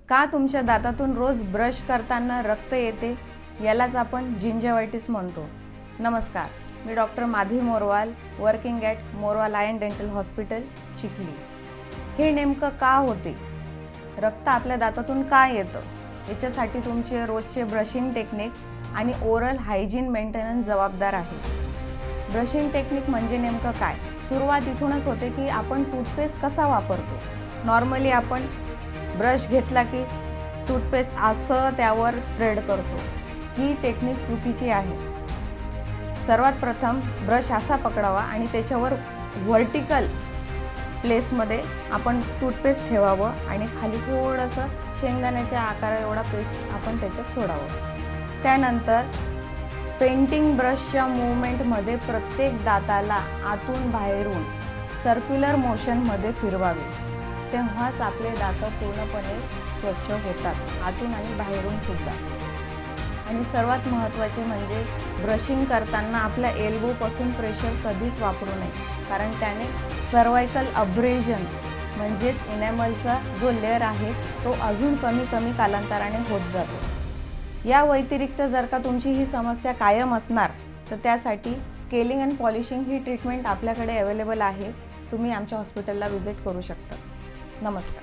का तुमच्या दातातून रोज ब्रश करताना रक्त येते, यालाच आपण जिंजिवायटिस म्हणतो। नमस्कार, मी doctor Madhavi Morwal, working at Morwal eye and dental hospital, Chikhli. हे नेमकं का होते? रक्त आपल्या दातातून का येतं? याच्यासाठी तुमचे रोजचे ब्रशिंग टेक्निक आणि ओरल हायजीन मेंटेनन्स जबाबदार आहे। ब्रशिंग टेक्निक म्हणजे नेमकं काय? सुरुवात इथूनच होते की आपण टूथपेस्ट कसा वापरतो। नॉर्मली आपण ब्रश घेतला की टूथपेस्ट असं त्यावर स्प्रेड करतो। ही टेक्निक चुकीची आहे। सर्वात प्रथम ब्रश असा पकडावा आणि त्याच्यावर व्हर्टिकल प्लेसमध्ये आपण टूथपेस्ट ठेवावं आणि खाली थोडंसं शेंगदाण्याच्या आकारा एवढा पेस्ट आपण त्याच्यात सोडावं। त्यानंतर पेंटिंग ब्रशच्या मूवमेंटमध्ये प्रत्येक दाताला आतून बाहेरून सर्क्युलर मोशनमध्ये फिरवावे, तेव्हाच आपले दात पूर्णपणे स्वच्छ होतात, आतून आणि बाहेरून सुद्धा। आणि सर्वात महत्त्वाचे म्हणजे ब्रशिंग करताना आपल्या एल्बोपासून प्रेशर कधीच वापरू नये, कारण त्याने सर्वायकल अब्रेजन म्हणजेच इनॅमलचा जो लेअर आहे तो अजून कमी कालांतराने होत जातो। या व्यतिरिक्त जर का तुमची ही समस्या कायम असणार तर त्यासाठी scaling and polishing he treatment आपल्याकडे अवेलेबल आहे। तुम्ही आमच्या हॉस्पिटलला व्हिजिट करू शकता। नमस्कार।